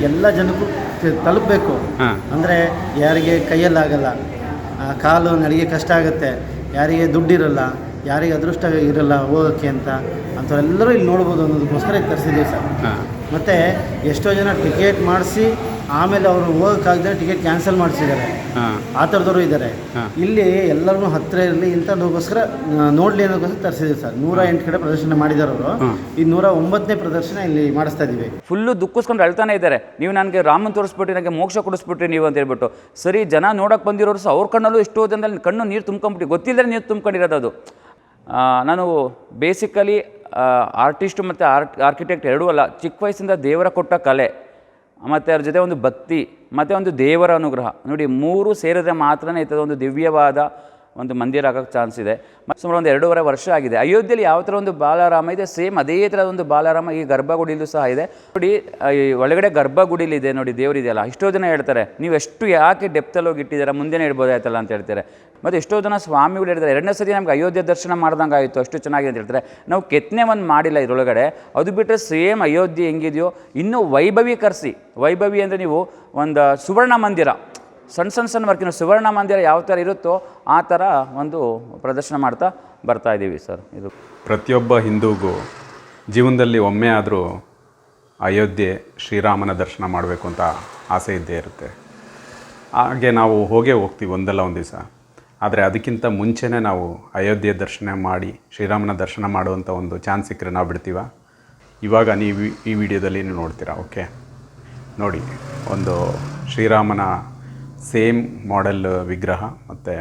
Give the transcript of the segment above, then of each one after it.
ಎಲ್ಲ ಜನಕ್ಕೂ ತಲುಪಬೇಕು. ಅಂದರೆ ಯಾರಿಗೆ ಕೈಯಲ್ಲಾಗಲ್ಲ, ಕಾಲು ನಡಿಗೆ ಕಷ್ಟ ಆಗುತ್ತೆ, ಯಾರಿಗೆ ದುಡ್ಡಿರಲ್ಲ, ಯಾರಿಗೆ ಅದೃಷ್ಟ ಇರಲ್ಲ ಹೋಗೋಕ್ಕೆ ಅಂಥವರೆಲ್ಲರೂ ಇಲ್ಲಿ ನೋಡ್ಬೋದು ಅನ್ನೋದಕ್ಕೋಸ್ಕರ ಇದು ತರಿಸಿದ್ದೀವಿ ಸರ್. ಮತ್ತು ಎಷ್ಟೋ ಜನ ಟಿಕೆಟ್ ಮಾಡಿಸಿ ಆಮೇಲೆ ಅವರು ಹೋಗೋಕ್ಕಾಗದೆ ಟಿಕೆಟ್ ಕ್ಯಾನ್ಸಲ್ ಮಾಡಿಸಿದ್ದಾರೆ, ಆ ಥರದವರು ಇದ್ದಾರೆ. ಇಲ್ಲಿ ಎಲ್ಲರೂ ಹತ್ತಿರ ಇರಲಿ ಇಂಥದಕ್ಕೋಸ್ಕರ ನೋಡಲಿ ಅನ್ನೋದಕ್ಕೋಸ್ಕರ ತರಿಸಿದ್ದೀವಿ ಸರ್. 108 ಕಡೆ ಪ್ರದರ್ಶನ ಮಾಡಿದಾರವರು, ಈ 109ನೇ ಪ್ರದರ್ಶನ ಇಲ್ಲಿ ಮಾಡಿಸ್ತಾ ಇದ್ದೀವಿ. ಫುಲ್ಲು ದುಃಖಿಸ್ಕೊಂಡು ಅಳ್ತಾನೆ ಇದ್ದಾರೆ, ನೀವು ನನಗೆ ರಾಮನ್ ತೋರಿಸ್ಬಿಟ್ರಿ, ನನಗೆ ಮೋಕ್ಷ ಕೊಡಿಸ್ಬಿಟ್ರಿ ನೀವು ಅಂತ ಹೇಳ್ಬಿಟ್ಟು. ಸರಿ, ಜನ ನೋಡೋಕೆ ಬಂದಿರೋರು ಸಹ ಅವ್ರ ಕಣ್ಣಲ್ಲೂ ಎಷ್ಟೋ ಜನದಲ್ಲಿ ಕಣ್ಣು ನೀರು ತುಂಬ್ಕೊಂಬಿಟ್ಟು ಗೊತ್ತಿಲ್ಲದೆ ನೀರು ತುಂಬ್ಕೊಂಡಿರೋದು ಅದು. ನಾನು ಬೇಸಿಕಲಿ ಆರ್ಟಿಸ್ಟು ಮತ್ತು ಆರ್ಕಿಟೆಕ್ಟ್ ಎರಡೂ ಅಲ್ಲ, ಚಿಕ್ಕ ವಯಸ್ಸಿಂದ ದೇವರ ಕೊಟ್ಟ ಕಲೆ ಮತ್ತು ಅದ್ರ ಜೊತೆ ಒಂದು ಭಕ್ತಿ ಮತ್ತು ಒಂದು ದೇವರ ಅನುಗ್ರಹ ನೋಡಿ, ಮೂರು ಸೇರಿದ್ರೆ ಮಾತ್ರ ಇಂಥದ್ದು ಒಂದು ದಿವ್ಯವಾದ ಒಂದು ಮಂದಿರ ಆಗೋಕ್ಕೆ ಚಾನ್ಸ್ ಇದೆ. ಮತ್ತು ಸುಮಾರು ಒಂದು 2.5 ವರ್ಷ ಆಗಿದೆ. ಅಯೋಧ್ಯೆಯಲ್ಲಿ ಯಾವ ಥರ ಒಂದು ಬಾಲಾರಾಮ ಇದೆ, ಸೇಮ್ ಅದೇ ಥರದ ಒಂದು ಬಾಲಾರಾಮ ಈ ಗರ್ಭಗುಡಿಲೂ ಸಹ ಇದೆ ನೋಡಿ. ಈ ಒಳಗಡೆ ಗರ್ಭಗುಡಿಲಿದೆ ನೋಡಿ, ದೇವರಿದೆಯಲ್ಲ. ಎಷ್ಟೋ ಜನ ಹೇಳ್ತಾರೆ, ನೀವು ಎಷ್ಟು ಯಾಕೆ ಡೆಪ್ತಲ್ಲಿ ಹೋಗಿ ಇಟ್ಟಿದ್ದೀರಾ, ಮುಂದೆನೇ ಇಡ್ಬೋದಾಯ್ತಲ್ಲ ಅಂತ ಹೇಳ್ತಾರೆ. ಮತ್ತು ಎಷ್ಟೋ ಜನ ಸ್ವಾಮಿಗಳು ಹೇಳ್ತಾರೆ, 2ನೇ ಸತಿ ನಮ್ಗೆ ಅಯೋಧ್ಯೆ ದರ್ಶನ ಮಾಡ್ದಂಗೆ ಆಯಿತು, ಅಷ್ಟು ಚೆನ್ನಾಗಿದೆ ಅಂತ ಹೇಳ್ತಾರೆ. ನಾವು ಕೆತ್ತನೆ ಒಂದು ಮಾಡಿಲ್ಲ ಇದರೊಳಗಡೆ, ಅದು ಬಿಟ್ಟರೆ ಸೇಮ್ ಅಯೋಧ್ಯೆ ಹೆಂಗಿದೆಯೋ ಇನ್ನೂ ವೈಭವೀಕರಿಸಿ. ವೈಭವಿ ಅಂದರೆ ನೀವು ಒಂದು ಸುವರ್ಣ ಮಂದಿರ, ಸಣ್ಣ ವರ್ಕಿನ ಸುವರ್ಣ ಮಂದಿರ ಯಾವ ಥರ ಇರುತ್ತೋ ಆ ಥರ ಒಂದು ಪ್ರದರ್ಶನ ಮಾಡ್ತಾ ಬರ್ತಾ ಇದ್ದೀವಿ ಸರ್. ಇದು ಪ್ರತಿಯೊಬ್ಬ ಹಿಂದೂಗೂ ಜೀವನದಲ್ಲಿ ಒಮ್ಮೆ ಆದರೂ ಅಯೋಧ್ಯೆ ಶ್ರೀರಾಮನ ದರ್ಶನ ಮಾಡಬೇಕು ಅಂತ ಆಸೆ ಇದ್ದೇ ಇರುತ್ತೆ. ಹಾಗೆ ನಾವು ಹೋಗ್ತೀವಿ ಒಂದಲ್ಲ ಒಂದು ದಿವಸ. ಆದರೆ ಅದಕ್ಕಿಂತ ಮುಂಚೆನೇ ನಾವು ಅಯೋಧ್ಯೆ ದರ್ಶನ ಮಾಡಿ ಶ್ರೀರಾಮನ ದರ್ಶನ ಮಾಡುವಂಥ ಒಂದು ಚಾನ್ಸ್ ಸಿಕ್ಕರೆ ನಾವು ಬಿಡ್ತೀವ? ಇವಾಗ ನೀವು ಈ ವಿಡಿಯೋದಲ್ಲಿ ನೀವು ನೋಡ್ತೀರಾ. ಓಕೆ, ನೋಡಿ, ಒಂದು ಶ್ರೀರಾಮನ ಸೇಮ್ ಮಾಡೆಲ್ ವಿಗ್ರಹ ಮತ್ತು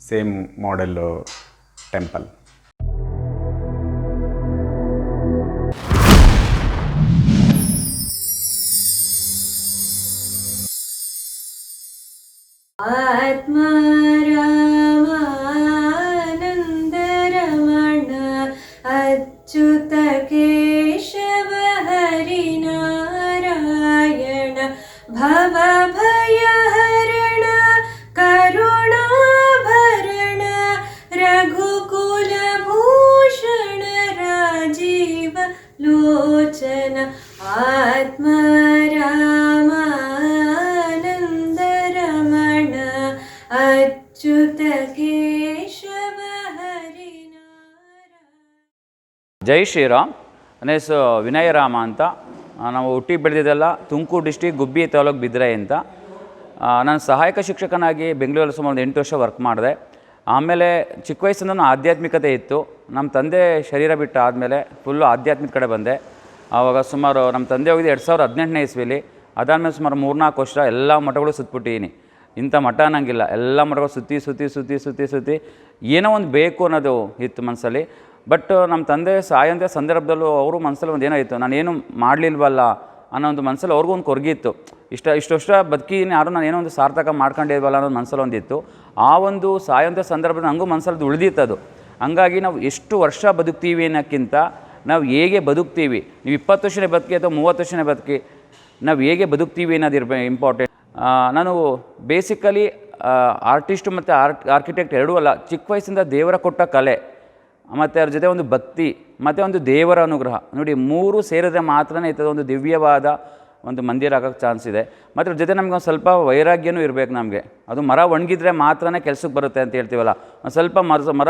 ಸೇಮ್ ಮಾಡೆಲ್ ಟೆಂಪಲ್. ಆತ್ಮಾರಾಮಾನಂದ ರಮಣ ಅಚ್ಯುತ ಕೇಶವ ಹರಿನಾರಾಯಣ ಭವ ಭಯಹರಣ ಕರುಣಾಭರಣ ರಘುಕುಲ ಭೂಷಣ ರಾಜೀವ ಲೋಚನ ಆತ್ಮಾರಾಮಾನಂದ ರಮಣ ಅಚ್ಯುತ ಕೇಶವ ಹರಿನಾರಾಯಣ. ಜೈ ಶ್ರೀರಾಮ್. ನನ್ನ ಹೆಸರು ವಿನಯರಾಮ ಅಂತ. ನಾವು ಹುಟ್ಟಿ ಬೆಳೆದಿದ್ದೆಲ್ಲ ತುಮಕೂರು ಡಿಸ್ಟಿಕ್ ಗುಬ್ಬಿ ತಾಲೂಕು ಬಿದ್ರೆ ಅಂತ. ನಾನು ಸಹಾಯಕ ಶಿಕ್ಷಕನಾಗಿ ಬೆಂಗಳೂರಲ್ಲಿ ಸುಮಾರು 8 ವರ್ಷ ವರ್ಕ್ ಮಾಡಿದೆ. ಆಮೇಲೆ ಚಿಕ್ಕ ವಯಸ್ಸಿಂದ ಆಧ್ಯಾತ್ಮಿಕತೆ ಇತ್ತು. ನಮ್ಮ ತಂದೆ ಶರೀರ ಬಿಟ್ಟು ಆದಮೇಲೆ ಫುಲ್ಲು ಆಧ್ಯಾತ್ಮಿಕ ಕಡೆ ಬಂದೆ. ಆವಾಗ ಸುಮಾರು ನಮ್ಮ ತಂದೆ ಹೋಗಿದ್ದು 2018ನೇ ಇಸ್ವಿಲಿ. ಅದಾದಮೇಲೆ ಸುಮಾರು 3-4 ವರ್ಷ ಎಲ್ಲ ಮಠಗಳು ಸುತ್ತಬಿಟ್ಟಿದ್ದೀನಿ. ಇಂಥ ಮಠ ಅನ್ನಂಗಿಲ್ಲ, ಎಲ್ಲ ಮಠಗಳು ಸುತ್ತಿ ಏನೋ ಒಂದು ಬೇಕು ಅನ್ನೋದು ಇತ್ತು ಮನಸ್ಸಲ್ಲಿ. ಬಟ್ ನಮ್ಮ ತಂದೆ ಸಾಯಂತ ಸಂದರ್ಭದಲ್ಲೂ ಅವರು ಮನಸ್ಸಲ್ಲಿ ಒಂದು ಏನೋ ಇತ್ತು, ನಾನೇನು ಮಾಡಲಿಲ್ವಲ್ಲ ಅನ್ನೋ ಒಂದು ಮನಸ್ಸಲ್ಲಿ ಅವ್ರಿಗೂ ಒಂದು ಕೊರಗಿತ್ತು. ಇಷ್ಟು ವರ್ಷ ಬದುಕಿದ್ದೀನಿ, ಯಾರು ನಾನು ಏನೋ ಒಂದು ಸಾರ್ಥಕ ಮಾಡ್ಕೊಂಡಿಲ್ವಲ್ಲ ಅನ್ನೋದು ಮನಸ್ಸಲ್ಲಿ ಒಂದಿತ್ತು. ಆ ಒಂದು ಸಾಯಂತ ಸಂದರ್ಭದಲ್ಲಿ ನನಗೂ ಮನಸ್ಸಲ್ಲಿ ಉಳಿದಿತ್ತದು. ಹಂಗಾಗಿ ನಾವು ಎಷ್ಟು ವರ್ಷ ಬದುಕ್ತೀವಿ ಅನ್ನೋಕ್ಕಿಂತ ನಾವು ಹೇಗೆ ಬದುಕ್ತೀವಿ, ನೀವು 20 ವರ್ಷನೇ ಬದುಕಿ ಅಥವಾ 30 ವರ್ಷನೇ ಬದುಕಿ, ನಾವು ಹೇಗೆ ಬದುಕ್ತೀವಿ ಅನ್ನೋದು ಇಂಪಾರ್ಟೆಂಟ್. ನಾನು ಬೇಸಿಕಲಿ ಆರ್ಟಿಸ್ಟು ಮತ್ತು ಆರ್ಕಿಟೆಕ್ಟ್ ಎರಡೂ ಅಲ್ಲ, ಚಿಕ್ಕ ವಯಸ್ಸಿಂದ ದೇವರ ಕೊಟ್ಟ ಕಲೆ ಮತ್ತು ಅದ್ರ ಜೊತೆ ಒಂದು ಭಕ್ತಿ ಮತ್ತು ಒಂದು ದೇವರ ಅನುಗ್ರಹ ನೋಡಿ, ಮೂರು ಸೇರಿದ್ರೆ ಮಾತ್ರ ಇಂಥದ್ದು ಒಂದು ದಿವ್ಯವಾದ ಒಂದು ಮಂದಿರ ಆಗೋಕ್ಕೆ ಚಾನ್ಸ್ ಇದೆ. ಮತ್ತು ಅದ್ರ ಜೊತೆ ನಮ್ಗೆ ಒಂದು ಸ್ವಲ್ಪ ವೈರಾಗ್ಯನೂ ಇರಬೇಕು ನಮಗೆ. ಅದು ಮರ ಒಣಗಿದ್ರೆ ಮಾತ್ರನೇ ಕೆಲಸಕ್ಕೆ ಬರುತ್ತೆ ಅಂತ ಹೇಳ್ತೀವಲ್ಲ. ಒಂದು ಸ್ವಲ್ಪ ಮರ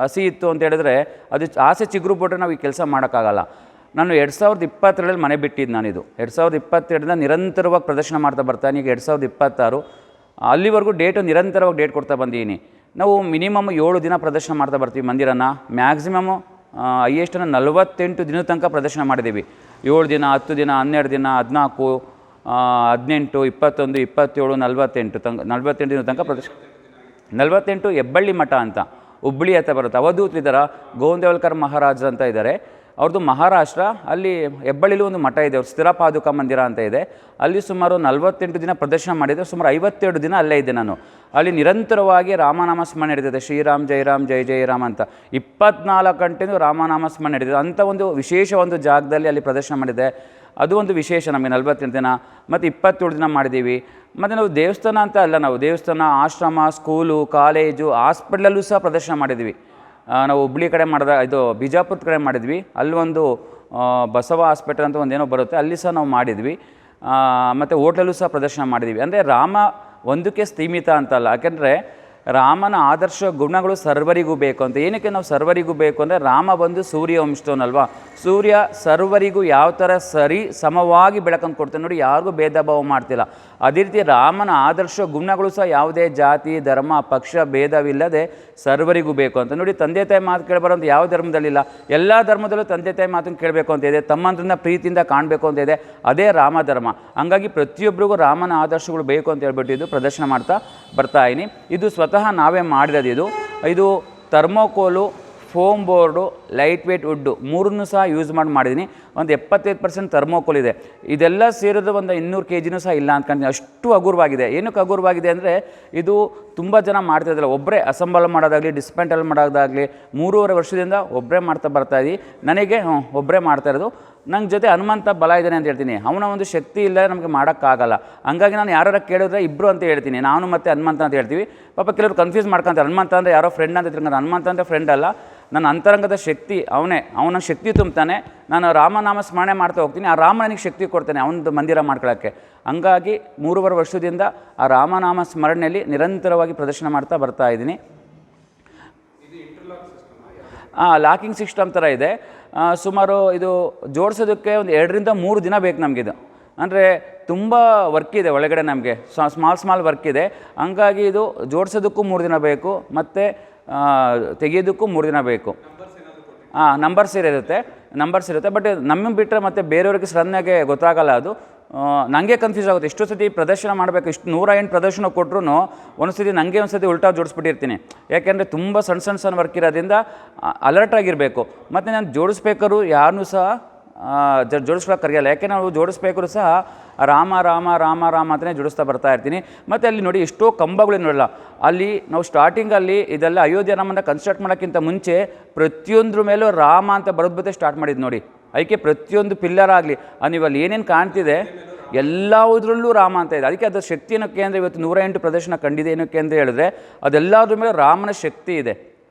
ಹಸಿ ಇತ್ತು ಅಂತ ಹೇಳಿದ್ರೆ ಅದು ಆಸೆ ಚಿಗುರು ಬಿಟ್ಟರೆ ನಾವು ಈ ಕೆಲಸ ಮಾಡೋಕ್ಕಾಗಲ್ಲ. ನಾನು 2022ರಲ್ಲಿ ಮನೆ ಬಿಟ್ಟಿದ್ದು. ನಾನಿದು 2022ರಿಂದ ನಿರಂತರವಾಗಿ ಪ್ರದರ್ಶನ ಮಾಡ್ತಾ ಬರ್ತಾನೆ. ಈಗ 2026 ಅಲ್ಲಿವರೆಗೂ ನಿರಂತರವಾಗಿ ಡೇಟ್ ಕೊಡ್ತಾ ಬಂದಿದ್ದೀನಿ. ನಾವು ಮಿನಿಮಮ್ 7 ದಿನ ಪ್ರದರ್ಶನ ಮಾಡ್ತಾ ಬರ್ತೀವಿ ಮಂದಿರನ. ಮ್ಯಾಕ್ಸಿಮಮ್ಮು ಹೈಯೆಸ್ಟನ್ನು 48 ದಿನದ ತನಕ ಪ್ರದರ್ಶನ ಮಾಡಿದ್ದೀವಿ. 7 ದಿನ, 10 ದಿನ, 12 ದಿನ, 14, 18, 21, 27, 48 ದಿನದ ತನಕ ಪ್ರದರ್ಶನ. 48 ಹೆಬ್ಬಳ್ಳಿ ಮಠ ಅಂತ ಹುಬ್ಬಳ್ಳಿ ಹತ್ರ ಬರುತ್ತೆ. ಅವಧೂತರಿದ್ದಾರೆ, ಗೋವಿಂದೇವಲ್ಕರ್ ಮಹಾರಾಜರು ಅಂತ ಇದ್ದಾರೆ. ಅವ್ರದ್ದು ಮಹಾರಾಷ್ಟ್ರ. ಅಲ್ಲಿ ಹೆಬ್ಬಳ್ಳಿಲೂ ಒಂದು ಮಠ ಇದೆ, ಅವ್ರು ಸ್ಥಿರ ಪಾದುಕ ಮಂದಿರ ಅಂತ ಇದೆ. ಅಲ್ಲಿ ಸುಮಾರು 48 ದಿನ ಪ್ರದರ್ಶನ ಮಾಡಿದರೆ ಸುಮಾರು 52 ದಿನ ಅಲ್ಲೇ ಇದ್ದೆ ನಾನು. ಅಲ್ಲಿ ನಿರಂತರವಾಗಿ ರಾಮನಾಮ ಸ್ಮರಣೆ ನಡೀತದೆ. ಶ್ರೀರಾಮ್ ಜೈ ರಾಮ್ ಜೈ ಜೈ ರಾಮ್ ಅಂತ 24 ಗಂಟೆನೂ ರಾಮನಾಮ ಸ್ಮರಣೆ ನಡೀತದೆ. ಅಂಥ ಒಂದು ವಿಶೇಷ ಒಂದು ಜಾಗದಲ್ಲಿ ಅಲ್ಲಿ ಪ್ರದರ್ಶನ ಮಾಡಿದೆ. ಅದು ಒಂದು ವಿಶೇಷ ನಮಗೆ. 48 ದಿನ ಮತ್ತು 27 ದಿನ ಮಾಡಿದ್ದೀವಿ. ಮತ್ತು ನಾವು ದೇವಸ್ಥಾನ ಅಂತ ಅಲ್ಲ, ನಾವು ದೇವಸ್ಥಾನ, ಆಶ್ರಮ, ಸ್ಕೂಲು, ಕಾಲೇಜು, ಹಾಸ್ಪಿಟ್ಲಲ್ಲೂ ಸಹ ಪ್ರದರ್ಶನ ಮಾಡಿದ್ವಿ. ನಾವು ಹುಬ್ಳಿ ಕಡೆ ಇದು ಬಿಜಾಪುರದ ಕಡೆ ಮಾಡಿದ್ವಿ. ಅಲ್ಲೊಂದು ಬಸವ ಹಾಸ್ಪಿಟಲ್ ಅಂತ ಒಂದೇನೋ ಬರುತ್ತೆ, ಅಲ್ಲಿ ಸಹ ನಾವು ಮಾಡಿದ್ವಿ. ಮತ್ತು ಹೋಟ್ಲಲ್ಲೂ ಸಹ ಪ್ರದರ್ಶನ ಮಾಡಿದ್ವಿ. ಅಂದರೆ ರಾಮ ಒಂದಕ್ಕೆ ಸೀಮಿತ ಅಂತಲ್ಲ, ಯಾಕೆಂದರೆ ರಾಮನ ಆದರ್ಶ ಗುಣಗಳು ಸರ್ವರಿಗೂ ಬೇಕು ಅಂತ. ಏನಕ್ಕೆ ನಾವು ಸರ್ವರಿಗೂ ಬೇಕು ಅಂದರೆ ರಾಮ ಬಂದು ಸೂರ್ಯ ವಂಶದವನಲ್ವಾ, ಸೂರ್ಯ ಸರ್ವರಿಗೂ ಯಾವ ಥರ ಸರಿ ಸಮವಾಗಿ ಬೆಳಕನ್ನು ಕೊಡ್ತಾನೆ ನೋಡಿ, ಯಾರಿಗೂ ಭೇದ ಭಾವ ಮಾಡ್ತಿಲ್ಲ. ಅದೇ ರೀತಿ ರಾಮನ ಆದರ್ಶ ಗುಣಗಳು ಸಹ ಯಾವುದೇ ಜಾತಿ ಧರ್ಮ ಪಕ್ಷ ಭೇದವಿಲ್ಲದೆ ಸರ್ವರಿಗೂ ಬೇಕು ಅಂತ ನೋಡಿ. ತಂದೆ ತಾಯಿ ಮಾತು ಕೇಳಬಾರೋ ಅಂತ ಯಾವ ಧರ್ಮದಲ್ಲಿಲ್ಲ, ಎಲ್ಲ ಧರ್ಮದಲ್ಲೂ ತಂದೆ ತಾಯಿ ಮಾತನ್ನು ಕೇಳಬೇಕು ಅಂತ ಇದೆ, ತಮ್ಮಂದ್ರನ್ನ ಪ್ರೀತಿಯಿಂದ ಕಾಣಬೇಕು ಅಂತ ಇದೆ, ಅದೇ ರಾಮ ಧರ್ಮ. ಹಂಗಾಗಿ ಪ್ರತಿಯೊಬ್ಬರಿಗೂ ರಾಮನ ಆದರ್ಶಗಳು ಬೇಕು ಅಂತ ಹೇಳ್ಬಿಟ್ಟು ಇದು ಪ್ರದರ್ಶನ ಮಾಡ್ತಾ ಬರ್ತಾಯಿನಿ. ಇದು ಸ್ವತಃ ನಾವೇ ಮಾಡಿರೋದು. ಇದು thermocol, foam board, light weight wood ಮೂರನ್ನೂ ಸಹ ಯೂಸ್ ಮಾಡಿದ್ದೀನಿ. ಒಂದು 75% ಥರ್ಮೋಕೋಲ್ ಇದೆ. ಇದೆಲ್ಲ ಸೇರಿದ್ರೆ ಒಂದು 200 kgನೂ ಸಹ ಇಲ್ಲ ಅಂದ್ಕೊಂತೀನಿ, ಅಷ್ಟು ಹಗುರವಾಗಿದೆ. ಏನಕ್ಕೆ ಹಗುರವಾಗಿದೆ ಅಂದರೆ ಇದು ತುಂಬ ಜನ ಮಾಡ್ತಾಯಿದ್ದಿಲ್ಲ, ಒಬ್ಬರೇ ಅಸೆಂಬಲ್ ಮಾಡೋದಾಗಲಿ ಡಿಸ್ಮೆಂಟಲ್ ಮಾಡೋದಾಗಲಿ 3.5 ವರ್ಷದಿಂದ ಒಬ್ಬರೇ ಮಾಡ್ತಾ ಬರ್ತಾಯಿದ್ವಿ. ನನಗೆ ಒಬ್ಬರೇ ಮಾಡ್ತಾಯಿರೋದು. ನಂಗೆ ಜೊತೆ ಹನುಮಂತ ಬಲ ಇದ್ದಾನೆ ಅಂತ ಹೇಳ್ತೀನಿ, ಅವನ ಒಂದು ಶಕ್ತಿ ಇಲ್ಲ ನಮಗೆ ಮಾಡೋಕ್ಕಾಗಲ್ಲ. ಹಂಗಾಗಿ ನಾನು ಯಾರು ಕೇಳಿದ್ರೆ ಇಬ್ಬರು ಅಂತ ಹೇಳ್ತೀನಿ, ನಾನು ಮತ್ತು ಹನುಮಂತ ಅಂತ ಹೇಳ್ತೀವಿ. ಪಾಪ ಕೆಲವರು ಕನ್ಫ್ಯೂಸ್ ಮಾಡ್ಕೊತಾರೆ, ಹನುಮಂತ ಅಂದರೆ ಯಾರೋ ಫ್ರೆಂಡ್ ಅಂತ ತಿಳ್ಕೊಂಡು. ಹನುಮಂತ ಅಂದರೆ ಫ್ರೆಂಡ್ ಅಲ್ಲ, ನನ್ನ ಅಂತರಂಗದ ಶಕ್ತಿ ಅವನೇ, ಅವನ ಶಕ್ತಿ ತುಂಬ್ತಾನೆ. ನಾನು ರಾಮನಾಮ ಸ್ಮರಣೆ ಮಾಡ್ತಾ ಹೋಗ್ತೀನಿ, ಆ ರಾಮ ನನಗೆ ಶಕ್ತಿ ಕೊಡ್ತಾನೆ ಅವನದು ಮಂದಿರ ಮಾಡ್ಕೊಳ್ಳೋಕ್ಕೆ. ಹಂಗಾಗಿ 3.5 ವರ್ಷದಿಂದ ಆ ರಾಮನಾಮ ಸ್ಮರಣೆಯಲ್ಲಿ ನಿರಂತರವಾಗಿ ಪ್ರದರ್ಶನ ಮಾಡ್ತಾ ಬರ್ತಾ ಇದ್ದೀನಿ. ಲಾಕಿಂಗ್ ಸಿಸ್ಟಮ್ ಥರ ಇದೆ. ಸುಮಾರು ಇದು ಜೋಡಿಸೋದಕ್ಕೆ ಒಂದು 2 ರಿಂದ 3 ದಿನ ಬೇಕು ನಮಗಿದು. ಅಂದರೆ ತುಂಬ ವರ್ಕ್ ಇದೆ ಒಳಗಡೆ, ನಮಗೆ ಸ್ಮಾಲ್ ವರ್ಕ್ ಇದೆ. ಹಂಗಾಗಿ ಇದು ಜೋಡಿಸೋದಕ್ಕೂ 3 ದಿನ ಬೇಕು, ಮತ್ತು ತೆಗೆಯೋದಕ್ಕೂ 3 ದಿನ ಬೇಕು. ನಂಬರ್ಸ್ ಇರುತ್ತೆ. ಬಟ್ ನಮಗೆ ಬಿಟ್ಟರೆ ಮತ್ತು ಬೇರೆಯವ್ರಿಗೆ ಸಡನ್ನಾಗೆ ಗೊತ್ತಾಗಲ್ಲ. ಅದು ನನಗೆ ಕನ್ಫ್ಯೂಸ್ ಆಗುತ್ತೆ. ಇಷ್ಟು ಸತಿ ಪ್ರದರ್ಶನ ಮಾಡಬೇಕು, ಇಷ್ಟು 108 ಪ್ರದರ್ಶನ ಕೊಟ್ಟರು ಒಂದ್ಸತಿ ನನಗೆ ಒಂದ್ಸತಿ ಉಲ್ಟಾ ಜೋಡಿಸ್ಬಿಟ್ಟಿರ್ತೀನಿ. ಯಾಕೆಂದರೆ ತುಂಬ ಸಣ್ಣ ವರ್ಕ್ ಇರೋದ್ರಿಂದ ಅಲರ್ಟಾಗಿರಬೇಕು. ಮತ್ತು ನಾನು ಜೋಡಿಸ್ಬೇಕಾದ್ರೂ ಯಾರನ್ನೂ ಸಹ ಜೋಡಿಸ್ಕೊಳಕ್ಕೆ ಕರೆಯಲ್ಲ. ಯಾಕೆ ನಾವು ಜೋಡಿಸ್ಬೇಕಾದ್ರೂ ಸಹ ರಾಮ ರಾಮ ರಾಮ ರಾಮ ಅಂತಲೇ ಜೋಡಿಸ್ತಾ ಬರ್ತಾ ಇರ್ತೀನಿ. ಮತ್ತು ಅಲ್ಲಿ ನೋಡಿ ಎಷ್ಟೋ ಕಂಬಗಳು ನೋಡಲ್ಲ. ಅಲ್ಲಿ ನಾವು ಸ್ಟಾರ್ಟಿಂಗಲ್ಲಿ ಇದೆಲ್ಲ ಅಯೋಧ್ಯ ರಾಮನ ಕನ್ಸ್ಟ್ರಕ್ಟ್ ಮಾಡೋಕ್ಕಿಂತ ಮುಂಚೆ ಪ್ರತಿಯೊಂದ್ರ ಮೇಲೂ ರಾಮ ಅಂತ ಬರೋದು ಸ್ಟಾರ್ಟ್ ಮಾಡಿದ್ದು ನೋಡಿ. ಅದಕ್ಕೆ ಪ್ರತಿಯೊಂದು ಪಿಲ್ಲರ್ ಆಗಲಿ ನೀವು ಅಲ್ಲಿ ಏನೇನು ಕಾಣ್ತಿದೆ ಎಲ್ಲದರಲ್ಲೂ ರಾಮ ಅಂತ ಇದೆ. ಅದಕ್ಕೆ ಅದರ ಶಕ್ತಿ ಏನಕ್ಕೆ ಅಂದರೆ ಇವತ್ತು 108 ಪ್ರದರ್ಶನ ಕಂಡಿದೆ. ಏನಕ್ಕೆ ಅಂತ ಹೇಳಿದ್ರೆ ಅದೆಲ್ಲದ್ರ ಮೇಲೆ ರಾಮನ ಶಕ್ತಿ ಇದೆ.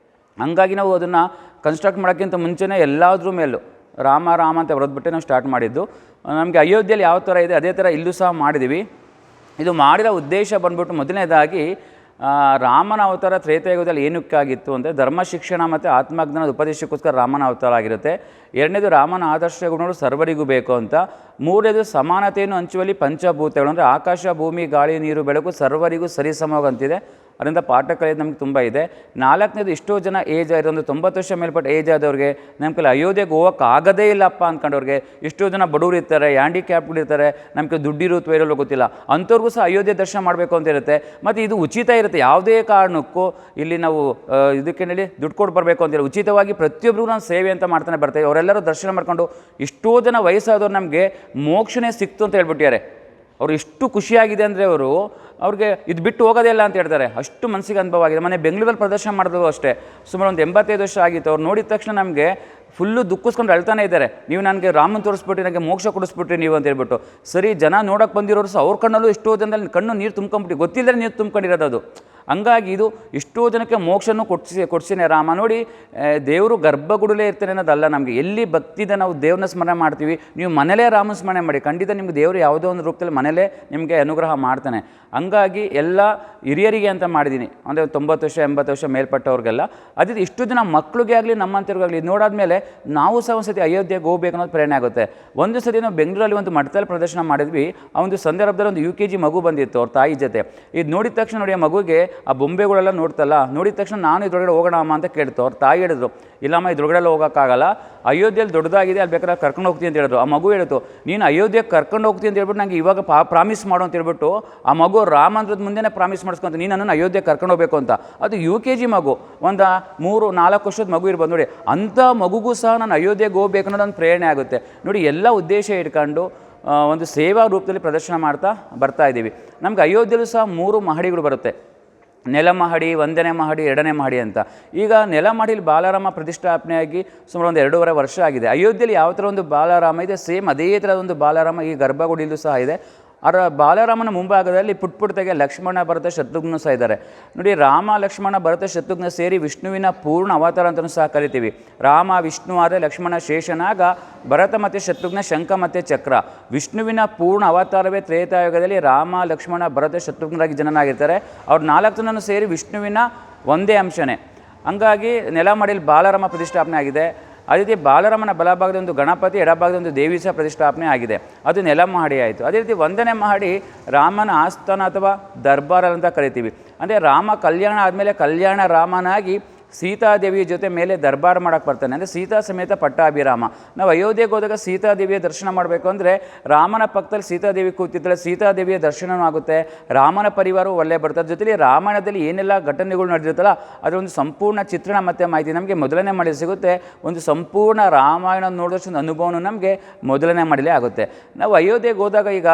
ಹಂಗಾಗಿ ನಾವು ಅದನ್ನು ಕನ್ಸ್ಟ್ರಕ್ಟ್ ಮಾಡೋಕ್ಕಿಂತ ಮುಂಚೆನೇ ಎಲ್ಲದ್ರ ಮೇಲೂ ರಾಮ ರಾಮ ಅಂತ ಬರೆದ್ಬಿಟ್ಟೆ ನಾವು ಸ್ಟಾರ್ಟ್ ಮಾಡಿದ್ದು. ನಮಗೆ ಅಯೋಧ್ಯೆಯಲ್ಲಿ ಯಾವ ಥರ ಇದೆ ಅದೇ ಥರ ಇಲ್ಲೂ ಸಹ ಮಾಡಿದ್ದೀವಿ. ಇದು ಮಾಡಿರೋ ಉದ್ದೇಶ ಬಂದ್ಬಿಟ್ಟು ಮೊದಲನೇದಾಗಿ ರಾಮನ ಅವತಾರ ತ್ರೇತಾಯುಗದಲ್ಲಿ ಏನಕ್ಕಾಗಿತ್ತು ಅಂದರೆ ಧರ್ಮ ಶಿಕ್ಷಣ ಮತ್ತು ಆತ್ಮಜ್ಞಾನದ ಉಪದೇಶಕ್ಕೋಸ್ಕರ ರಾಮನ ಅವತಾರ ಆಗಿರುತ್ತೆ. ಎರಡನೇದು ರಾಮನ ಆದರ್ಶ ಗುಣಗಳು ಸರ್ವರಿಗೂ ಬೇಕು ಅಂತ. ಮೂರನೇದು ಸಮಾನತೆಯನ್ನು ಹಂಚುವಲ್ಲಿ ಪಂಚಭೂತಗಳು ಅಂದರೆ ಆಕಾಶ ಭೂಮಿ ಗಾಳಿ ನೀರು ಬೆಳಕು ಸರ್ವರಿಗೂ ಸರಿಸಮವಂತಿದೆ. ಅದರಿಂದ ಪಾಠ ಕಲಿಯೋದು ನಮ್ಗೆ ತುಂಬ ಇದೆ. ನಾಲ್ಕನೇದು ಎಷ್ಟೋ ಜನ ಏಜ್ ಆಯಿತು, ಒಂದು 90 ವರ್ಷ ಮೇಲ್ಪಟ್ಟು ಏಜ್ ಆದವ್ರಿಗೆ ನಮ್ಮ ಕೈಲಿ ಅಯೋಧ್ಯೆಗೆ ಹೋಗೋಕ್ಕಾಗದೇ ಇಲ್ಲಪ್ಪ ಅಂದ್ಕೊಂಡವ್ರಿಗೆ, ಎಷ್ಟೋ ಜನ ಬಡವರು ಇರ್ತಾರೆ, ಹ್ಯಾಂಡಿಕ್ಯಾಪ್ಗಳು ಇರ್ತಾರೆ, ನಮಗೆ ದುಡ್ಡಿರುತ್ತೋ ಇರೋಲ್ಲ ಗೊತ್ತಿಲ್ಲ, ಅಂಥವ್ರಿಗೂ ಸಹ ಅಯೋಧ್ಯೆ ದರ್ಶನ ಮಾಡಬೇಕು ಅಂತ ಇರುತ್ತೆ. ಮತ್ತು ಇದು ಉಚಿತ ಇರುತ್ತೆ. ಯಾವುದೇ ಕಾರಣಕ್ಕೂ ಇಲ್ಲಿ ನಾವು ಇದಕ್ಕೆ ದುಡ್ಡು ಕೊಟ್ಟು ಬರಬೇಕು ಅಂತಿಲ್ಲ, ಉಚಿತವಾಗಿ ಪ್ರತಿಯೊಬ್ಬರಿಗೂ ನಾನು ಸೇವೆ ಅಂತ ಮಾಡ್ತಾನೆ ಬರ್ತೀವಿ. ಅವರೆಲ್ಲರೂ ದರ್ಶನ ಮಾಡ್ಕೊಂಡು ಎಷ್ಟೋ ಜನ ವಯಸ್ಸಾದವ್ರು ನಮಗೆ ಮೋಕ್ಷನೇ ಸಿಕ್ತು ಅಂತ ಹೇಳ್ಬಿಟ್ಟಿದ್ದಾರೆ. ಅವರು ಎಷ್ಟು ಖುಷಿಯಾಗಿದೆ ಅಂದರೆ ಅವ್ರಿಗೆ ಇದು ಬಿಟ್ಟು ಹೋಗೋದೇ ಇಲ್ಲ ಅಂತ ಹೇಳ್ತಾರೆ, ಅಷ್ಟು ಮನಸ್ಸಿಗೆ ಅನುಭವ ಆಗಿದೆ. ಮೊನ್ನೆ ಬೆಂಗಳೂರಲ್ಲಿ ಪ್ರದರ್ಶನ ಮಾಡಿದ್ರು ಅಷ್ಟೇ, ಸುಮಾರು ಒಂದು 85 ವರ್ಷ ಆಗಿತ್ತು. ಅವ್ರು ನೋಡಿದ ತಕ್ಷಣ ನಮಗೆ ಫುಲ್ಲು ದುಃಖಿಸ್ಕೊಂಡು ಅಳ್ತಾನೆ ಇದ್ದಾರೆ, ನೀವು ನನಗೆ ರಾಮನ ತೋರಿಸ್ಬಿಟ್ರಿ, ನನಗೆ ಮೋಕ್ಷ ಕೊಡಿಸ್ಬಿಟ್ರಿ ನೀವು ಅಂತ ಹೇಳ್ಬಿಟ್ಟು. ಸರಿ, ಜನ ನೋಡೋಕೆ ಬಂದಿರೋರು ಸಹ ಅವ್ರ ಕಣ್ಣಲ್ಲೂ ಎಷ್ಟೋ ಜನದಲ್ಲಿ ಕಣ್ಣು ನೀರು ತುಂಬ್ಕೊಂಬಿಟ್ಟು ಗೊತ್ತಿಲ್ಲದೆ ನೀರು ತುಂಬ್ಕೊಂಡಿರೋದು ಅದು. ಹಂಗಾಗಿ ಇದು ಎಷ್ಟೋ ಜನಕ್ಕೆ ಮೋಕ್ಷನೂ ಕೊಡ್ಸಿನೇ ರಾಮ. ನೋಡಿ, ದೇವರು ಗರ್ಭಗುಡಲೇ ಇರ್ತಾನೆ ಅನ್ನೋದಲ್ಲ, ನಮಗೆ ಎಲ್ಲಿ ಭಕ್ತಿದೆ ನಾವು ದೇವ್ರನ್ನ ಸ್ಮರಣೆ ಮಾಡ್ತೀವಿ. ನೀವು ಮನೇಲೇ ರಾಮನ ಸ್ಮರಣೆ ಮಾಡಿ, ಖಂಡಿತ ನಿಮ್ಗೆ ದೇವರು ಯಾವುದೋ ಒಂದು ರೂಪದಲ್ಲಿ ಮನೇಲೇ ನಿಮಗೆ ಅನುಗ್ರಹ ಮಾಡ್ತಾನೆ. ಹಂಗಾಗಿ ಎಲ್ಲ ಹಿರಿಯರಿಗೆ ಅಂತ ಮಾಡಿದ್ದೀನಿ, ಅಂದರೆ 90 ವರ್ಷ 80 ವರ್ಷ ಮೇಲ್ಪಟ್ಟವ್ರಿಗೆಲ್ಲ. ಅದೇ ಇಷ್ಟು ಜನ ಮಕ್ಕಳಿಗೆ ಆಗಲಿ ನಮ್ಮಂಥವ್ರಿಗಾಗಲಿ ಇದು ನೋಡಾದ್ಮೇಲೆ ನಾವು ಸಹ ಒಂದು ಸತಿ ಅಯೋಧ್ಯೆಗೆ ಹೋಗ್ಬೇಕು ಅನ್ನೋದು ಪ್ರೇರಣೆ ಆಗುತ್ತೆ. ಒಂದು ಸತಿ ನಾವು ಬೆಂಗಳೂರಲ್ಲಿ ಒಂದು ಮಠದಲ್ಲಿ ಪ್ರದರ್ಶನ ಮಾಡಿದ್ವಿ. ಆ ಒಂದು ಸಂದರ್ಭದಲ್ಲಿ ಒಂದು UKG ಮಗು ಬಂದಿತ್ತು ಅವ್ರ ತಾಯಿ ಜೊತೆ. ಇದು ನೋಡಿದ ತಕ್ಷಣ ನೋಡಿ, ಆ ಮಗುಗೆ ಆ ಬೊಂಬೆಗಳೆಲ್ಲ ನೋಡ್ತಲ್ಲ, ನೋಡಿದ ತಕ್ಷಣ ನಾನು ಇದ್ರೊಳಗಡೆ ಹೋಗೋಣ ಅಮ್ಮ ಅಂತ ಕೇಳ್ತು. ಅವ್ರ ತಾಯಿ ಹೇಳಿದ್ರು, ಇಲ್ಲಮ್ಮ ಇದ್ರೊಳಗಡೆ ಹೋಗೋಕ್ಕಾಗಲ್ಲ, ಅಯೋಧ್ಯೆಯಲ್ಲಿ ದೊಡ್ಡದಾಗಿದೆ, ಅಲ್ಲಿ ಬೇಕಾದ್ರೆ ಕರ್ಕೊಂಡು ಹೋಗ್ತೀನಿ ಅಂತ ಹೇಳಿದ್ರು. ಆ ಮಗು ಹೇಳಿತು, ನೀನು ಅಯೋಧ್ಯೆಗೆ ಕರ್ಕೊಂಡು ಹೋಗ್ತೀನಿ ಅಂತ ಹೇಳ್ಬಿಟ್ಟು ನನಗೆ ಇವಾಗ ಪ್ರಾಮಿಸ್ ಮಾಡು ಅಂತ ಹೇಳ್ಬಿಟ್ಟು ಆ ಮಗು ರಾಮಂದ್ರದ ಮುಂದೆನೇ ಪ್ರಾಮಿಸ್ ಮಾಡಿಸ್ಕೊಂತ ನೀನು ನನ್ನನ್ನು ಅಯೋಧ್ಯೆಗೆ ಕರ್ಕೊಂಡು ಹೋಗಬೇಕು ಅಂತ. ಅದು UKG ಮಗು, ಒಂದು 3-4 ವರ್ಷದ ಮಗು ಇರ್ಬೋದು ನೋಡಿ. ಅಂಥ ಮಗುಗೂ ಸಹ ನಾನು ಅಯೋಧ್ಯೆಗೆ ಹೋಗ್ಬೇಕು ಅನ್ನೋದೊಂದು ಪ್ರೇರಣೆ ಆಗುತ್ತೆ ನೋಡಿ. ಎಲ್ಲ ಉದ್ದೇಶ ಇಟ್ಕೊಂಡು ಒಂದು ಸೇವಾ ರೂಪದಲ್ಲಿ ಪ್ರದರ್ಶನ ಮಾಡ್ತಾ ಬರ್ತಾ ಇದ್ದೀವಿ. ನಮ್ಗೆ ಅಯೋಧ್ಯೆಯಲ್ಲೂ ಸಹ 3 ಮಹಡಿಗಳು ಬರುತ್ತೆ, ನೆಲ ಮಹಡಿ, 1ನೇ ಮಹಡಿ, 2ನೇ ಮಹಡಿ ಅಂತ. ಈಗ ನೆಲ ಮಹಡಿಲಿ ಬಾಲರಾಮ ಪ್ರತಿಷ್ಠಾಪನೆಯಾಗಿ ಸುಮಾರು ಒಂದು 2.5 ವರ್ಷ ಆಗಿದೆ. ಅಯೋಧ್ಯೆಯಲ್ಲಿ ಯಾವ ಥರ ಒಂದು ಬಾಲರಾಮ ಇದೆ, ಸೇಮ್ ಅದೇ ಥರ ಒಂದು ಬಾಲರಾಮ ಈ ಗರ್ಭಗುಡಿಯಲ್ಲೂ ಸಹ ಇದೆ. ಅವರ ಬಾಲರಾಮನ ಮುಂಭಾಗದಲ್ಲಿ ಪುಟ್ಪುಟ್ಟಗೆ ಲಕ್ಷ್ಮಣ ಭರತ ಶತ್ರುಘ್ನ ಸಹ ಇದ್ದಾರೆ. ನೋಡಿ, ರಾಮ ಲಕ್ಷ್ಮಣ ಭರತ ಶತ್ರುಘ್ನ ಸೇರಿ ವಿಷ್ಣುವಿನ ಪೂರ್ಣ ಅವತಾರ ಅಂತಲೂ ಸಹ ಕರಿತೀವಿ. ರಾಮ ವಿಷ್ಣು ಆದರೆ ಲಕ್ಷ್ಮಣ ಶೇಷನಾಗ, ಭರತ ಮತ್ತು ಶತ್ರುಘ್ನ ಶಂಖ ಮತ್ತು ಚಕ್ರ. ವಿಷ್ಣುವಿನ ಪೂರ್ಣ ಅವತಾರವೇ ತ್ರೇತಾಯುಗದಲ್ಲಿ ರಾಮ ಲಕ್ಷ್ಮಣ ಭರತ ಶತ್ರುಘ್ನರಾಗಿ ಜನನಾಗಿರ್ತಾರೆ. ಅವ್ರು 4 ಜನನು ಸೇರಿ ವಿಷ್ಣುವಿನ ಒಂದೇ ಅಂಶನೇ. ಹಂಗಾಗಿ ನೆಲಮಡಿಯಲ್ಲಿ ಬಾಲರಾಮ ಪ್ರತಿಷ್ಠಾಪನೆ ಆಗಿದೆ. ಅದೇ ರೀತಿ ಬಾಲರಾಮನ ಬಲಭಾಗದ ಒಂದು ಗಣಪತಿ, ಎಡಭಾಗದ ಒಂದು ದೇವಿ ಸಹ ಪ್ರತಿಷ್ಠಾಪನೆ ಆಗಿದೆ. ಅದು ನೆಲ ಮಹಡಿ ಆಯಿತು. ಅದೇ ರೀತಿ 1ನೇ ಮಹಡಿ ರಾಮನ ಆಸ್ಥಾನ ಅಥವಾ ದರ್ಬಾರ್ ಅಂತ ಕರಿತೀವಿ. ಅಂದರೆ ರಾಮ ಕಲ್ಯಾಣ ಆದಮೇಲೆ ಕಲ್ಯಾಣ ರಾಮನಾಗಿ ಸೀತಾದೇವಿಯ ಜೊತೆ ಮೇಲೆ ದರ್ಬಾರ್ ಮಾಡೋಕ್ಕೆ ಬರ್ತಾನೆ. ಅಂದರೆ ಸೀತಾ ಸಮೇತ ಪಟ್ಟಾಭಿರಾಮ. ನಾವು ಅಯೋಧ್ಯೆಗೆ ಹೋದಾಗ ಸೀತಾದೇವಿಯ ದರ್ಶನ ಮಾಡಬೇಕು ಅಂದರೆ ರಾಮನ ಪಕ್ಕದಲ್ಲಿ ಸೀತಾದೇವಿ ಕೂತಿರ್ತಾಳೆ, ಸೀತಾದೇವಿಯ ದರ್ಶನವೂ ಆಗುತ್ತೆ, ರಾಮನ ಪರಿವಾರವು ಒಳ್ಳೆ ಬರ್ತಾರೆ. ಜೊತೆಲಿ ರಾಮಾಯಣದಲ್ಲಿ ಏನೆಲ್ಲ ಘಟನೆಗಳು ನಡೆದಿರುತ್ತಲ್ಲ ಅದರ ಒಂದು ಸಂಪೂರ್ಣ ಚಿತ್ರಣ ಮತ್ತು ಮಾಹಿತಿ ನಮಗೆ ಮೊದಲನೇ ಮಡಿಲಿ ಸಿಗುತ್ತೆ. ಒಂದು ಸಂಪೂರ್ಣ ರಾಮಾಯಣ ನೋಡಿದಷ್ಟು ಒಂದು ಅನುಭವನೂ ನಮಗೆ ಮೊದಲನೇ ಮಡಿಲೇ ಆಗುತ್ತೆ. ನಾವು ಅಯೋಧ್ಯೆಗೆ ಹೋದಾಗ ಈಗ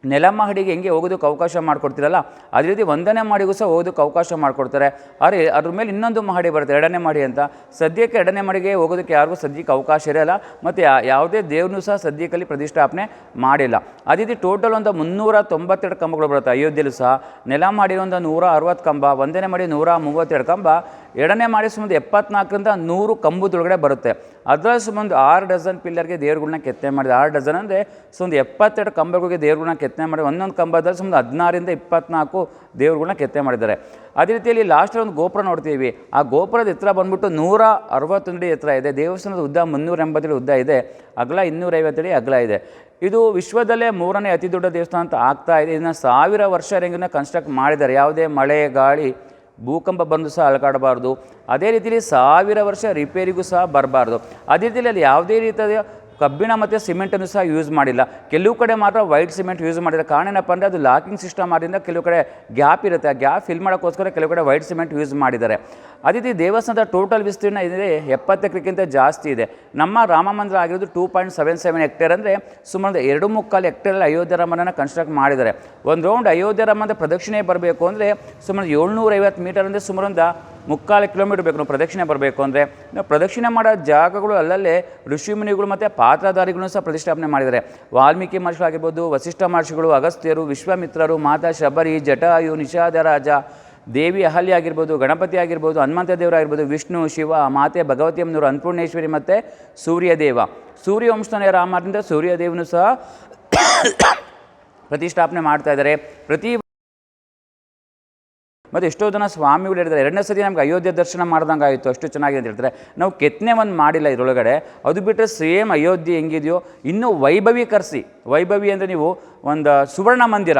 ನೆಲ ಮಹಡಿಗೆ ಹೆಂಗೆ ಹೋಗೋದಕ್ಕೆ ಅವಕಾಶ ಮಾಡಿಕೊಡ್ತೀರಲ್ಲ, ಅದೇ ರೀತಿ 1ನೇ ಮಹಡಿಗೂ ಸಹ ಹೋಗೋದಕ್ಕೆ ಅವಕಾಶ ಮಾಡಿಕೊಡ್ತಾರೆ. ಆದರೆ ಅದ್ರ ಮೇಲೆ ಇನ್ನೊಂದು ಮಹಡಿ ಬರುತ್ತೆ, 2ನೇ ಮಹಡಿ ಅಂತ. ಸದ್ಯಕ್ಕೆ 2ನೇ ಮಹಡಿಗೆ ಹೋಗೋದಕ್ಕೆ ಯಾರಿಗೂ ಸದ್ಯಕ್ಕೆ ಅವಕಾಶ ಇರೋಲ್ಲ, ಮತ್ತು ಯಾವುದೇ ದೇವ್ರನ್ನೂ ಸಹ ಸದ್ಯಕ್ಕಲ್ಲಿ ಪ್ರತಿಷ್ಠಾಪನೆ ಮಾಡಿಲ್ಲ. ಅದೇ ರೀತಿ ಟೋಟಲ್ ಒಂದು 392 ಕಂಬಗಳು ಬರುತ್ತೆ ಅಯೋಧ್ಯೆಯಲ್ಲೂ ಸಹ. ನೆಲ ಮಹಡಿ ಒಂದು 160 ಕಂಬ, 1ನೇ ಮಹಡಿ 132 ಕಂಬ, 2ನೇ ಮಹಡಿ ಸುಮಾರು 74ರಿಂದ 100 ಕಂಬದೊಳಗಡೆ ಬರುತ್ತೆ. ಅದರಲ್ಲಿ ಸುಮಾರು 6 ಡಜನ್ ಪಿಲ್ಲರ್ಗೆ ದೇವ್ರುಗಳನ್ನ ಕೆತ್ತನೆ ಮಾಡಿದೆ. 6 ಡಜನ್ ಅಂದರೆ ಸುಮಾರು 72 ಕಂಬಗಳಿಗೆ ದೇವ್ರುಗಳನ್ನ ಕೆತ್ತನೆ ಮಾಡಿ, ಒಂದೊಂದು ಕಂಬದಲ್ಲಿ ಸುಮಾರು 16ರಿಂದ 24 ದೇವ್ರುಗಳನ್ನ ಕೆತ್ತನೆ ಮಾಡಿದ್ದಾರೆ. ಅದೇ ರೀತಿಯಲ್ಲಿ ಲಾಸ್ಟಲ್ಲಿ ಒಂದು ಗೋಪುರ ನೋಡ್ತೀವಿ. ಆ ಗೋಪುರದ ಎತ್ತರ ಬಂದ್ಬಿಟ್ಟು 161 ಅಡಿ ಎತ್ತರ ಇದೆ. ದೇವಸ್ಥಾನದ ಉದ್ದ 380 ಅಡಿ ಉದ್ದ ಇದೆ, ಅಗಲ 250 ಅಡಿ ಅಗಲ ಇದೆ. ಇದು ವಿಶ್ವದಲ್ಲೇ 3ನೇ ಅತಿ ದೊಡ್ಡ ದೇವಸ್ಥಾನ ಅಂತ ಆಗ್ತಾ ಇದೆ. ಇದನ್ನು 1000 ವರ್ಷ ರೆಂಗನ್ನ ಕನ್ಸ್ಟ್ರಕ್ಟ್ ಮಾಡಿದ್ದಾರೆ. ಯಾವುದೇ ಮಳೆ ಗಾಳಿ ಭೂಕಂಪ ಬಂದು ಸಹ ಅಲುಗಾಡಬಾರ್ದು. ಅದೇ ರೀತಿಯಲ್ಲಿ 1000 ವರ್ಷ ರಿಪೇರಿಗೂ ಸಹ ಬರಬಾರ್ದು. ಅದೇ ರೀತಿಯಲ್ಲಿ ಅಲ್ಲಿ ಯಾವುದೇ ರೀತಿಯ ಕಬ್ಬಿಣ ಮತ್ತು ಸಿಮೆಂಟನ್ನು ಸಹ ಯೂಸ್ ಮಾಡಿಲ್ಲ. ಕೆಲವು ಕಡೆ ಮಾತ್ರ ವೈಟ್ ಸಿಮೆಂಟ್ ಯೂಸ್ ಮಾಡಿದ್ದಾರೆ. ಕಾರಣ ಏನಪ್ಪ ಅಂದರೆ ಅದು ಲಾಕಿಂಗ್ ಸಿಸ್ಟಮ್ ಆದ್ದರಿಂದ ಕೆಲವು ಕಡೆ ಗ್ಯಾಪ್ ಇರುತ್ತೆ. ಆ ಗ್ಯಾಪ್ ಫಿಲ್ ಮಾಡೋಕ್ಕೋಸ್ಕರ ಕೆಲವು ಕಡೆ ವೈಟ್ ಸಿಮೆಂಟ್ ಯೂಸ್ ಮಾಡಿದ್ದಾರೆ. ಅದೇ ರೀತಿ ದೇವಸ್ಥಾನದ ಟೋಟಲ್ ವಿಸ್ತೀರ್ಣ ಇದೆ 70 ಎಕರೆಗಿಂತ ಜಾಸ್ತಿ ಇದೆ. ನಮ್ಮ ರಾಮ ಮಂದಿರ ಆಗಿರೋದು 2.77 ಹೆಕ್ಟೇರ್, ಅಂದರೆ ಸುಮಾರು 2.25 ಹೆಕ್ಟೇರಲ್ಲಿ ಅಯೋಧ್ಯೆ ರಾಮನ ಕನ್ಸ್ಟ್ರಕ್ಟ್ ಮಾಡಿದ್ದಾರೆ. ಒಂದು ರೌಂಡ್ ಅಯೋಧ್ಯೆ ರಾಮದ ಪ್ರದಕ್ಷಿಣೆ ಬರಬೇಕು ಅಂದರೆ ಸುಮಾರು 750 ಮೀಟರ್, ಅಂದರೆ ಸುಮಾರು 3/4 ಕಿಲೋಮೀಟರ್ ಬೇಕು ನಾವು ಪ್ರದಕ್ಷಿಣೆ ಬರಬೇಕು ಅಂದರೆ. ನಾವು ಪ್ರದಕ್ಷಿಣೆ ಮಾಡೋ ಜಾಗಗಳು ಅಲ್ಲಲ್ಲೇ ಋಷಿಮುನಿಗಳು ಮತ್ತು ಪಾತ್ರಧಾರಿಗಳನ್ನು ಸಹ ಪ್ರತಿಷ್ಠಾಪನೆ ಮಾಡಿದ್ದಾರೆ. ವಾಲ್ಮೀಕಿ ಮಹರ್ಷಿಗಳಾಗಿರ್ಬೋದು, ವಸಿಷ್ಠ ಮಹರ್ಷಿಗಳು, ಅಗಸ್ತ್ಯರು, ವಿಶ್ವಾಮಿತ್ರರು, ಮಾತಾ ಶಬರಿ, ಜಟಾಯು, ನಿಷಾದರಾಜ, ದೇವಿ ಅಹಲ್ಯ ಆಗಿರ್ಬೋದು, ಗಣಪತಿ ಆಗಿರ್ಬೋದು, ಹನುಮಂತ ದೇವರಾಗಿರ್ಬೋದು, ವಿಷ್ಣು, ಶಿವ, ಮಾತೆ ಭಗವತಿ ಅಮ್ಮನವರು, ಅನ್ನಪೂರ್ಣೇಶ್ವರಿ ಮತ್ತು ಸೂರ್ಯದೇವ. ಸೂರ್ಯವಂಶನೇ ರಾಮರಿಂದ ಸೂರ್ಯದೇವನು ಸಹ ಪ್ರತಿಷ್ಠಾಪನೆ ಮಾಡ್ತಾ ಇದ್ದಾರೆ. ಮತ್ತು ಎಷ್ಟೋ ಜನ ಸ್ವಾಮಿಗಳು ಹೇಳಿದ್ದಾರೆ 2ನೇ ಸತಿ ನಮ್ಗೆ ಅಯೋಧ್ಯೆ ದರ್ಶನ ಮಾಡ್ದಂಗೆ ಆಯಿತು, ಅಷ್ಟು ಚೆನ್ನಾಗಿದೆ ಅಂತ ಹೇಳ್ತಾರೆ. ನಾವು ಕೆತ್ತನೆ ಒಂದು ಮಾಡಿಲ್ಲ ಇದರೊಳಗಡೆ. ಅದು ಬಿಟ್ಟರೆ ಸೇಮ್ ಅಯೋಧ್ಯೆ ಹೆಂಗಿದೆಯೋ ಇನ್ನೂ ವೈಭವೀಕರಿಸಿ. ವೈಭವಿ ಅಂದರೆ ನೀವು ಒಂದು ಸುವರ್ಣ ಮಂದಿರ,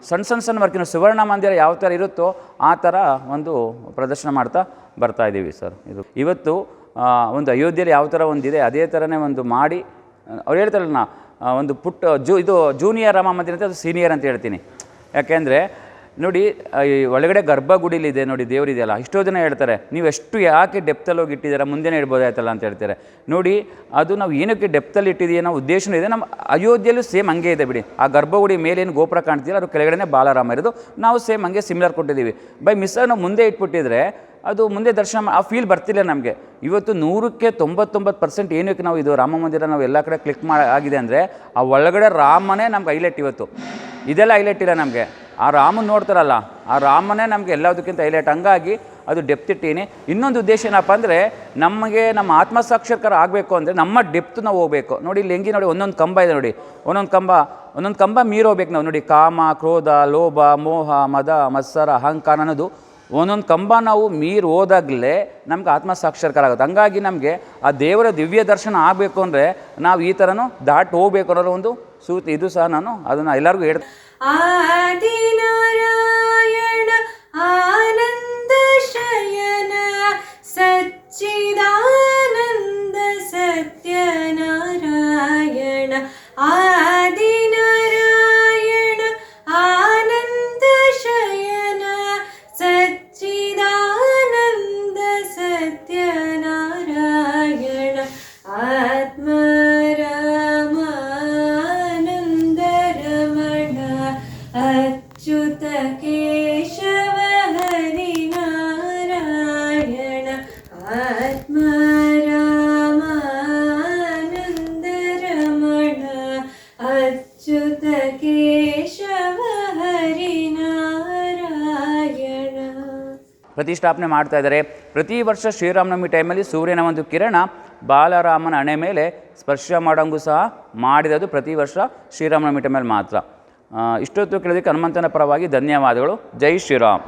ಸಣ್ಣ ವರ್ಕಿನ ಸುವರ್ಣ ಮಂದಿರ ಯಾವ ಥರ ಇರುತ್ತೋ ಆ ಥರ ಒಂದು ಪ್ರದರ್ಶನ ಮಾಡ್ತಾ ಬರ್ತಾ ಇದ್ದೀವಿ ಸರ್. ಇವತ್ತು ಒಂದು ಅಯೋಧ್ಯೆಯಲ್ಲಿ ಯಾವ ಥರ ಒಂದಿದೆ ಅದೇ ಥರನೇ ಒಂದು ಮಾಡಿ, ಅವ್ರು ಹೇಳ್ತಾರಲ್ಲ ಒಂದು ಪುಟ್ಟ ಇದು ಜೂನಿಯರ್ ರಾಮ ಮಂದಿರ ಅಂತ, ಅದು ಸೀನಿಯರ್ ಅಂತ ಹೇಳ್ತೀನಿ. ಯಾಕೆಂದರೆ ನೋಡಿ, ಒಳಗಡೆ ಗರ್ಭಗುಡಿಲಿದೆ ನೋಡಿ ದೇವರಿದೆಯಲ್ಲ, ಎಷ್ಟೋ ಜನ ಹೇಳ್ತಾರೆ ನೀವು ಎಷ್ಟು ಯಾಕೆ ಡೆಪ್ತಲ್ಲಿ ಹೋಗಿ ಇಟ್ಟಿದ್ದೀರಾ, ಮುಂದೆನೇ ಇಡ್ಬೋದಾಯ್ತಲ್ಲ ಅಂತ ಹೇಳ್ತಾರೆ. ನೋಡಿ, ಅದು ನಾವು ಏನಕ್ಕೆ ಡೆಪ್ತಲ್ಲಿ ಇಟ್ಟಿದ್ದೀವಿ ಅನ್ನೋ ಉದ್ದೇಶನೂ ಇದೆ. ನಮ್ಮ ಅಯೋಧ್ಯೆಯಲ್ಲೂ ಸೇಮ್ ಹಂಗೆ ಇದೆ ಬಿಡಿ. ಆ ಗರ್ಭಗುಡಿ ಮೇಲೇನು ಗೋಪುರ ಕಾಣ್ತೀರ ಅದು ಕೆಳಗಡೆ ಬಾಲರಾಮ ಇರೋದು. ನಾವು ಸೇಮ್ ಹಂಗೆ ಸಿಮಿಲರ್ ಕೊಟ್ಟಿದ್ದೀವಿ. ಬೈ ಮಿಸ್ಸಾಗಿ ನಾವು ಮುಂದೆ ಇಟ್ಬಿಟ್ಟಿದ್ರೆ ಅದು ಮುಂದೆ ದರ್ಶನ ಆ ಫೀಲ್ ಬರ್ತಿಲ್ಲ ನಮಗೆ. ಇವತ್ತು 100ಕ್ಕೆ 99% ಏನಕ್ಕೆ ನಾವು ಇದು ರಾಮ ಮಂದಿರ ನಾವು ಎಲ್ಲ ಕಡೆ ಕ್ಲಿಕ್ ಆಗಿದೆ ಅಂದರೆ ಆ ಒಳಗಡೆ ರಾಮನೇ ನಮ್ಗೆ ಹೈಲೈಟ್. ಇವತ್ತು ಇದೆಲ್ಲ ಹೈಲೈಟ್ ಇಲ್ಲ ನಮಗೆ. ಆ ರಾಮನ ನೋಡ್ತಾರಲ್ಲ, ಆ ರಾಮನೇ ನಮಗೆ ಎಲ್ಲದಕ್ಕಿಂತ ಹೈಲೈಟ್. ಹಂಗಾಗಿ ಅದು ಡೆಪ್ತ್ ಇಟ್ಟೀನಿ. ಇನ್ನೊಂದು ಉದ್ದೇಶ ಏನಪ್ಪ ಅಂದರೆ ನಮಗೆ ನಮ್ಮ ಆತ್ಮಸಾಕ್ಷಾತ್ಕಾರ ಆಗಬೇಕು ಅಂದರೆ ನಮ್ಮ ಡೆಪ್ತ್ ನಾವು ಹೋಗಬೇಕು. ನೋಡಿ ಇಲ್ಲಿ ಹೆಂಗೆ ನೋಡಿ, ಒಂದೊಂದು ಕಂಬ ಇದೆ ನೋಡಿ, ಒಂದೊಂದು ಕಂಬ ಮೀರೋಗ್ಬೇಕು ನಾವು. ನೋಡಿ, ಕಾಮ, ಕ್ರೋಧ, ಲೋಭ, ಮೋಹ, ಮದ, ಮತ್ಸರ, ಅಹಂಕಾರ ಅನ್ನೋದು ಒಂದೊಂದು ಕಂಬ ನಾವು ಮೀರಿ ಹೋದಾಗಲೇ ನಮ್ಗೆ ಆತ್ಮಸಾಕ್ಷಾತ್ಕಾರ ಆಗುತ್ತೆ. ಹಂಗಾಗಿ ನಮಗೆ ಆ ದೇವರ ದಿವ್ಯ ದರ್ಶನ ಆಗಬೇಕು ಅಂದರೆ ನಾವು ಈ ಥರನೂ ದಾಟಿ ಹೋಗ್ಬೇಕು ಅನ್ನೋದು ಒಂದು ಸೂತ್ರ. ಇದು ಸಹ ನಾನು ಅದನ್ನು ಎಲ್ಲರಿಗೂ ಹೇಳ್ತೀನಿ. ಆದಿನಾರಾಯಣ ಆನಂದ ಶಯನ ಸಚ್ಚಿದಾನಂದ ಸತ್ಯನಾರಾಯಣ. ಆದಿನಾರಾಯಣ ಆನಂದ ಶಯನ ಸಚ್ಚಿದಾನಂದ ಸತ್ಯನಾರಾಯಣ. ಆತ್ಮರಾಮಾನಂದ ರಮಣ ಅಚ್ಯುತ ಕೇಶವ ಹರಿನಾರಾಯಣ. ಆತ್ಮ ಪ್ರತಿಷ್ಠಾಪನೆ ಮಾಡ್ತಾ ಇದ್ದಾರೆ. ಪ್ರತಿ ವರ್ಷ ಶ್ರೀರಾಮನವಮಿ ಟೈಮಲ್ಲಿ ಸೂರ್ಯನ ಒಂದು ಕಿರಣ ಬಾಲರಾಮನ ಹಣೆ ಮೇಲೆ ಸ್ಪರ್ಶ ಮಾಡೋಂಗೂ ಸಹ ಮಾಡಿರೋದು ಪ್ರತಿ ವರ್ಷ ಶ್ರೀರಾಮನವಮಿ ಟೈಮಲ್ಲಿ ಮಾತ್ರ. ಇಷ್ಟೊತ್ತು ಕೇಳೋದಕ್ಕೆ ಹನುಮಂತನ ಪರವಾಗಿ ಧನ್ಯವಾದಗಳು. ಜೈ ಶ್ರೀರಾಮ್.